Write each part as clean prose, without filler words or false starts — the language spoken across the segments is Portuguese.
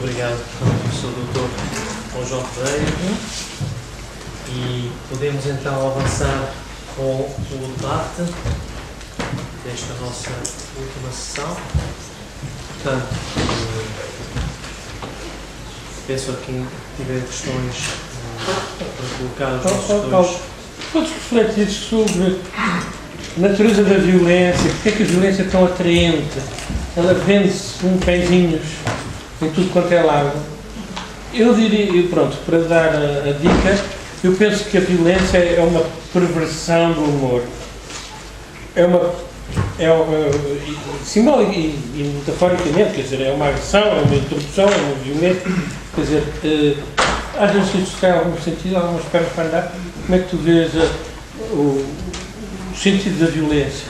obrigado ao professor Dr. João Ferreira. E podemos então avançar com o debate desta nossa última sessão. Portanto, peço a quem tiver questões para colocar os nossos dois. Podes refletir sobre a natureza da violência, porque é que a violência é tão atraente? Ela vende-se com pezinhos em tudo quanto é lado. Eu diria, pronto, para dar a dica, eu penso que a violência é uma perversão do humor. Simbólica e metaforicamente, quer dizer, é uma agressão, é uma interrupção, é uma violência, quer dizer, às vezes isso tem algum sentido, algumas pernas para andar. Como é que tu vês o sentido da violência?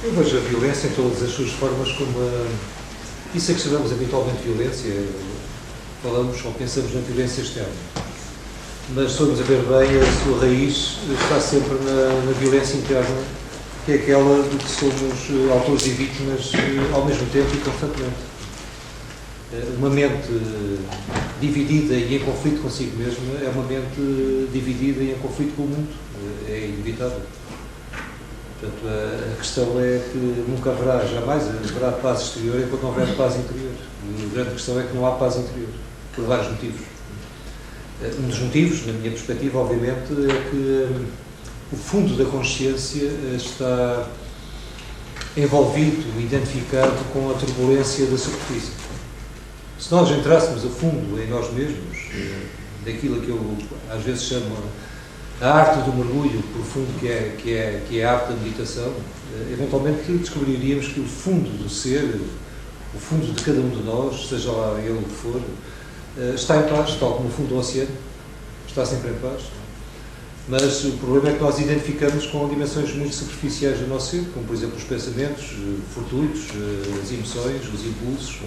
Eu vejo a violência em todas as suas formas como isso é que chamamos habitualmente violência. Falamos ou pensamos na violência externa. Mas se formos a ver bem, a sua raiz está sempre na violência interna, que é aquela de que somos autores e vítimas ao mesmo tempo e constantemente. Uma mente dividida e em conflito consigo mesma é uma mente dividida e em conflito com o mundo. É inevitável. Portanto, a questão é que nunca haverá, jamais haverá paz exterior enquanto não houver paz interior. E a grande questão é que não há paz interior, por vários motivos. Um dos motivos, na minha perspectiva, obviamente, é que o fundo da consciência está envolvido, identificado com a turbulência da superfície. Se nós entrássemos a fundo em nós mesmos, daquilo que eu às vezes chamo a arte do mergulho profundo, que é a arte da meditação, eventualmente descobriríamos que o fundo do ser, o fundo de cada um de nós, seja lá ele o que for, está em paz, tal como o fundo do oceano, está sempre em paz. Mas o problema é que nós identificamos com dimensões muito superficiais do nosso ser, como por exemplo os pensamentos fortuitos, as emoções, os impulsos,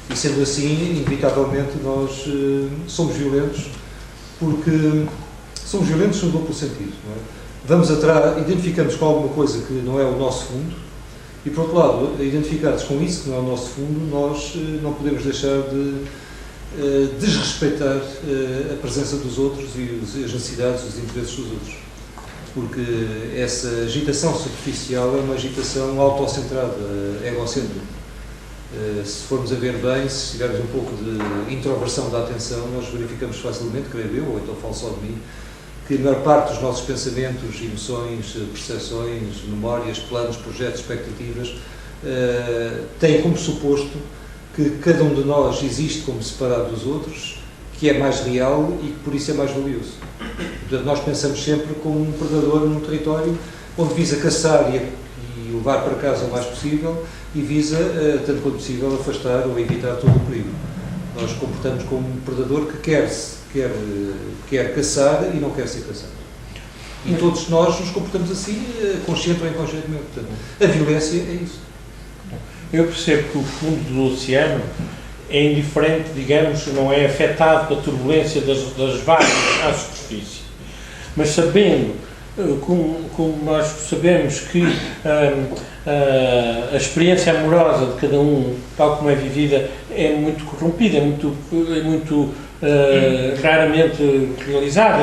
e sendo assim, inevitavelmente, nós somos violentos, porque somos violentos no duplo sentido. Não é? Vamos atrás, identificamos com alguma coisa que não é o nosso fundo, e por outro lado, identificados com isso que não é o nosso fundo, nós não podemos deixar de desrespeitar a presença dos outros e as necessidades, os interesses dos outros. Porque essa agitação superficial é uma agitação autocentrada, egocêntrica. Se formos a ver bem, se tivermos um pouco de introversão da atenção, nós verificamos facilmente, creio eu, ou então falo só de mim, que a maior parte dos nossos pensamentos, emoções, percepções, memórias, planos, projetos, expectativas, têm como suposto que cada um de nós existe como separado dos outros, que é mais real e que por isso é mais valioso. Portanto, nós pensamos sempre como um predador num território onde visa caçar e levar para casa o mais possível e visa, tanto quanto possível, afastar ou evitar todo o perigo. Nós comportamos como um predador que quer caçar e não quer ser caçado. E todos nós nos comportamos assim, consciente ou inconscientemente. Portanto, a violência é isso. Eu percebo que o fundo do oceano é indiferente, digamos, não é afetado pela turbulência das vagas à superfície. Mas sabendo, como nós sabemos que a experiência amorosa de cada um, tal como é vivida, é muito corrompida, é muito raramente realizada,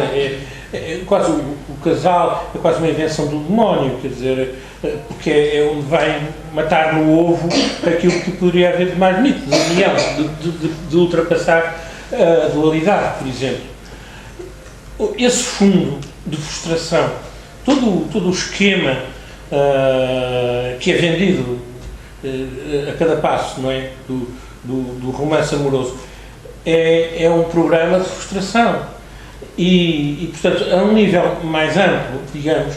é quase o casal, é quase uma invenção do demónio, quer dizer, porque é onde vai matar no ovo aquilo que poderia haver de mais bonito, de união, de ultrapassar a dualidade, por exemplo. Esse fundo de frustração, todo o esquema que é vendido a cada passo, não é? Do romance amoroso, é um programa de frustração. E, portanto, a um nível mais amplo, digamos,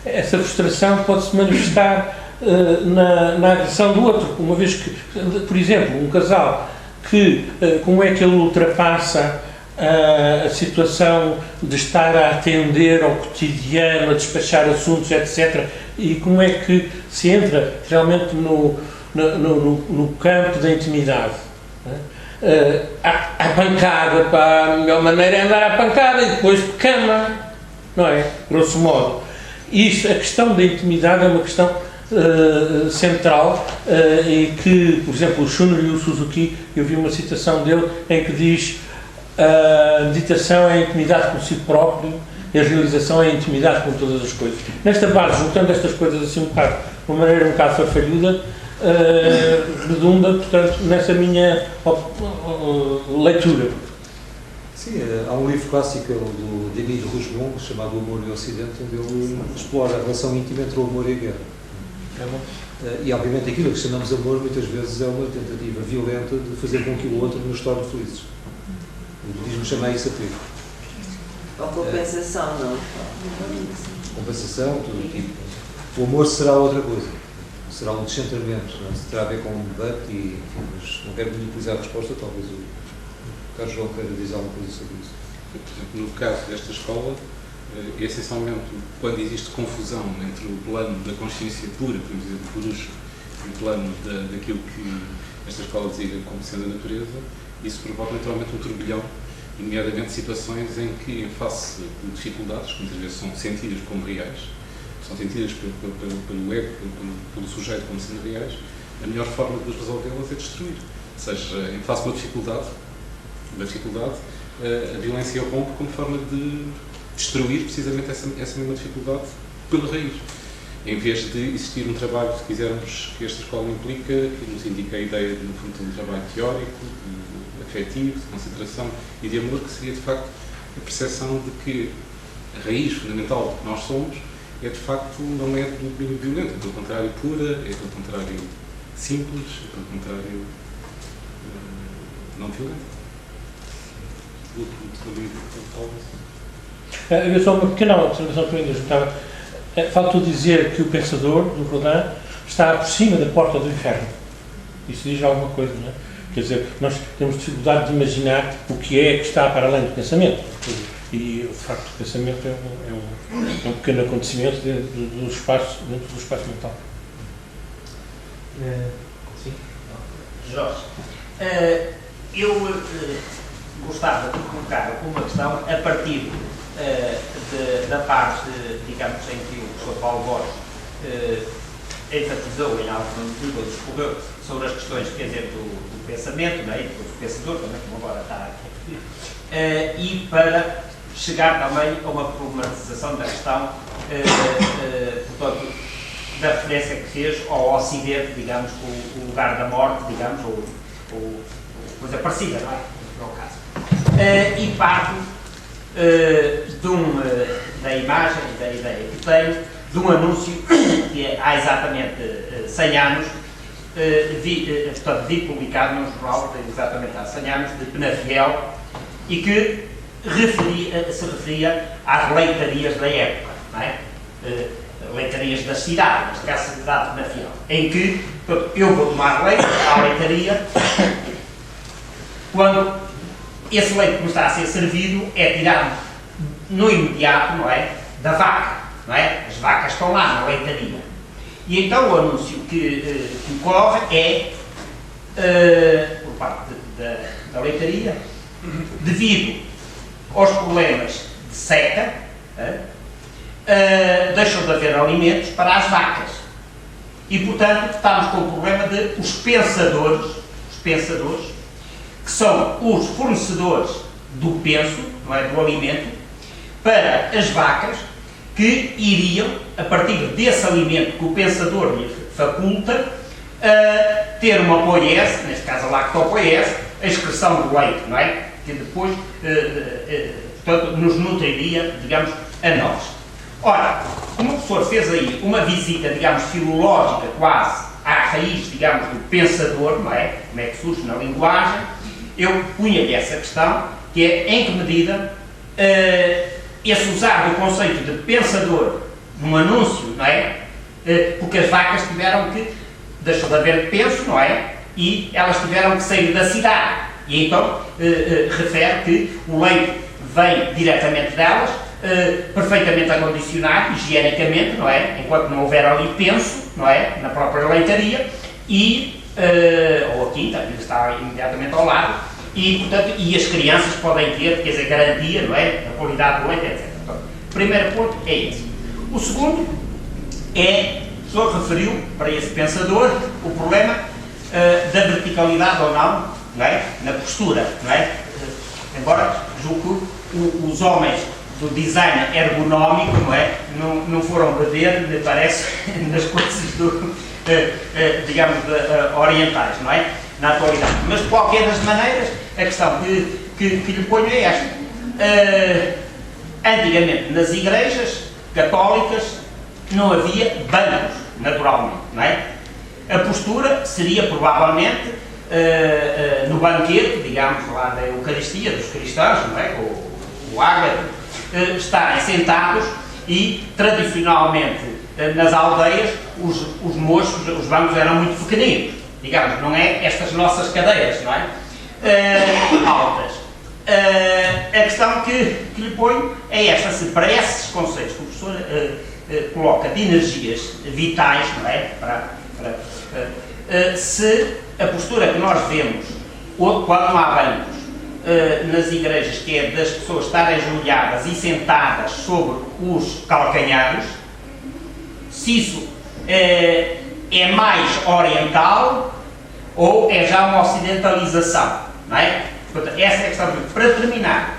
essa frustração pode-se manifestar na agressão do outro, uma vez que, por exemplo, um casal que, como é que ele ultrapassa a situação de estar a atender ao cotidiano, a despachar assuntos, etc., e como é que se entra realmente no campo da intimidade. A pancada, pá, a melhor maneira é andar à pancada e depois de cama, não é? Grosso modo. Isto, a questão da intimidade é uma questão central e que, por exemplo, o Shunryu Suzuki, eu vi uma citação dele em que diz a meditação é a intimidade com si próprio e a realização é a intimidade com todas as coisas. Nesta base, juntando estas coisas assim de uma maneira um bocado farfalhuda, redunda, portanto, nessa minha leitura. Sim, há um livro clássico do Denis de Rougemont chamado O Humor e o Ocidente, onde ele explora a relação íntima entre o humor e a guerra. E obviamente aquilo que chamamos amor muitas vezes é uma tentativa violenta de fazer com que o outro nos torne felizes. O budismo chama isso apego. Ou compensação, não? Compensação, todo tipo. O amor será outra coisa. Será um descentramento, não é? Terá a ver com um debate e, enfim, mas não quero monopolizar a resposta, talvez o Carlos João queira dizer alguma coisa sobre isso. Por exemplo, no caso desta escola, essencialmente, quando existe confusão entre o plano da consciência pura, por exemplo, do Purusha, e o plano daquilo que esta escola designa como sendo a natureza, isso provoca naturalmente um turbilhão, nomeadamente situações em que, em face de dificuldades, que muitas vezes são sentidas como reais, são sentidas pelo ego, pelo sujeito como sendo reais, a melhor forma de resolvê-las é destruir. Ou seja, em face de uma dificuldade, a violência rompe como forma de destruir precisamente essa mesma dificuldade pela raiz. Em vez de existir um trabalho, se quisermos, que esta escola implica, que nos indica a ideia de, no fundo, de um trabalho teórico, de afetivo, de concentração e de amor, que seria, de facto, a percepção de que a raiz fundamental do que nós somos é, de facto, não é do domínio violento, é, pelo contrário, pura, é, pelo contrário, simples, é, pelo contrário, não violenta. Eu só uma pequena observação que eu ainda juntava. Faltou dizer que o pensador, do Rodin, está por cima da porta do inferno. Isso diz alguma coisa, não é? Quer dizer, nós temos dificuldade de imaginar o que é que está para além do pensamento. E, de facto, o pensamento é um pequeno acontecimento dentro do espaço mental. Sim. Jorge, eu gostava de colocar uma questão a partir da parte, digamos, em que o professor Paulo Borges enfatizou em alguma medida, discorreu sobre as questões, quer dizer, do pensamento, não é? E depois do pensador, também, como agora está aqui, e para chegar também a uma problematização da questão, portanto, da referência que fez ao Ocidente, digamos, o lugar da morte, digamos, ou coisa parecida, não é? No caso. E parto da imagem, da ideia que tenho, de um anúncio que há exatamente 100 anos, vi publicado num jornal, exatamente há 100 anos, de Penafiel, e que se referia às leitarias da época, não é? Leitarias da cidade, neste caso a cidade de Penafiel, em que eu vou tomar leite à leitaria quando esse leite que me está a ser servido é tirado no imediato, não é? Da vaca, não é? As vacas estão lá na leitaria. E então o anúncio que ocorre é, por parte da leitaria, devido aos problemas de seca, deixam de haver alimentos para as vacas. E, portanto, estamos com o problema de os pensadores, que são os fornecedores do penso, não é, do alimento, para as vacas, que iriam, a partir desse alimento que o pensador lhe faculta, ter uma poiese, neste caso a lactopoiese, a excreção do leite, não é? Que depois, portanto, nos nutriria, digamos, a nós. Ora, como o professor fez aí uma visita, digamos, filológica quase à raiz, digamos, do pensador, não é? Como é que surge na linguagem, eu punha-lhe essa questão, que é em que medida esse usar do conceito de pensador num anúncio, não é? Porque as vacas tiveram que, deixou de haver penso, não é? E elas tiveram que sair da cidade. E então refere que o leite vem diretamente delas, perfeitamente acondicionado, higienicamente, não é? Enquanto não houver ali penso, não é? Na própria leitaria, e, ou aqui, que está imediatamente ao lado, e, portanto, e as crianças podem ter, quer dizer, garantia, não é? Da qualidade do leite, etc. Então, o primeiro ponto é esse. O segundo é professor referiu, para esse pensador, o problema da verticalidade ou não, é? Na postura, não é? Embora julgo que os homens do design ergonómico, não é? Não foram beber, me parece, nas coisas digamos, orientais, não é? Na atualidade. Mas, de qualquer das maneiras, a questão que lhe ponho é esta. Antigamente, nas igrejas católicas, não havia bancos, naturalmente, não é? A postura seria, provavelmente, no banquete, digamos, lá da Eucaristia, dos cristãos, não é? Com o ágape, estarem sentados e, tradicionalmente, nas aldeias, os moços, os bancos eram muito pequeninos, digamos, não é estas nossas cadeiras, não é? Altas. A questão que lhe ponho é esta: se para esses conceitos que o professor coloca de energias vitais, não é? Se a postura que nós vemos quando não há bancos nas igrejas, que é das pessoas estarem ajoelhadas e sentadas sobre os calcanhares, se isso é mais oriental ou é já uma ocidentalização, não é? Portanto, essa é a questão. Para terminar,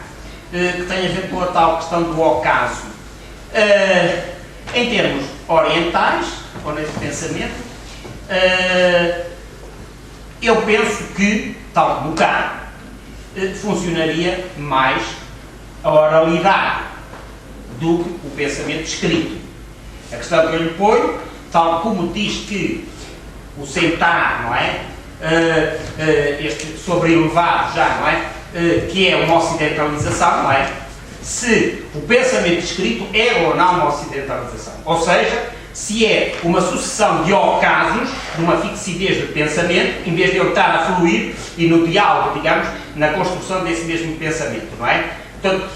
que tem a ver com a tal questão do ocaso, em termos orientais, ou nesse pensamento, eu penso que, tal como cá, funcionaria mais a oralidade do que o pensamento escrito. A questão que eu lhe ponho, tal como diz que o sentar, não é? Este sobrelevado já, não é? Que é uma ocidentalização, não é? Se o pensamento escrito é ou não uma ocidentalização. Ou seja, se é uma sucessão de ocasos, de uma fixidez de pensamento, em vez de eu estar a fluir e no diálogo, digamos, na construção desse mesmo pensamento, não é? Portanto,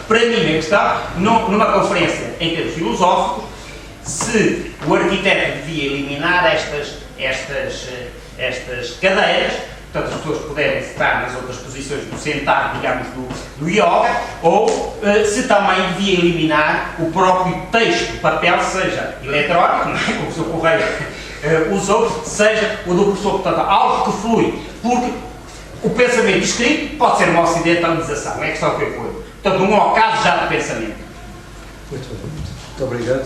para mim, a questão, numa conferência em termos filosóficos, se o arquiteto devia eliminar estas cadeiras, portanto, as pessoas puderem estar nas outras posições do sentar, digamos, do yoga, ou se também devia eliminar o próprio texto, papel, seja eletrónico, não é? Como o professor Correia usou, seja o do professor, portanto, algo que flui, porque o pensamento escrito pode ser uma ocidentalização, é a questão que eu ponho. Portanto, um ocaso já de pensamento. Muito bem, muito obrigado.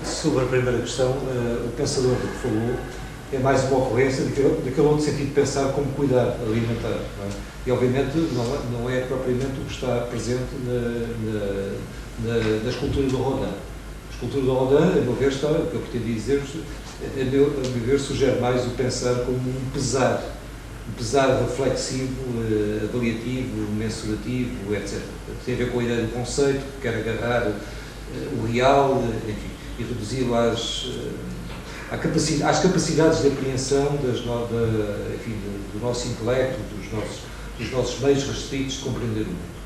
Sobre a primeira questão, o pensador que falou é mais uma ocorrência daquele outro sentido de pensar como cuidar, alimentar. Não é? E, obviamente, não é propriamente o que está presente na escultura do Rodin. A escultura do Rodin, a meu ver, o que eu pretendi dizer-vos, a meu ver, sugere mais o pensar como um pesar reflexivo, avaliativo, mensurativo, etc. Tem a ver com a ideia do conceito, que quer agarrar o real, enfim, e reduzi-lo às capacidades de apreensão do nosso intelecto, dos nossos meios restritos de compreender o mundo.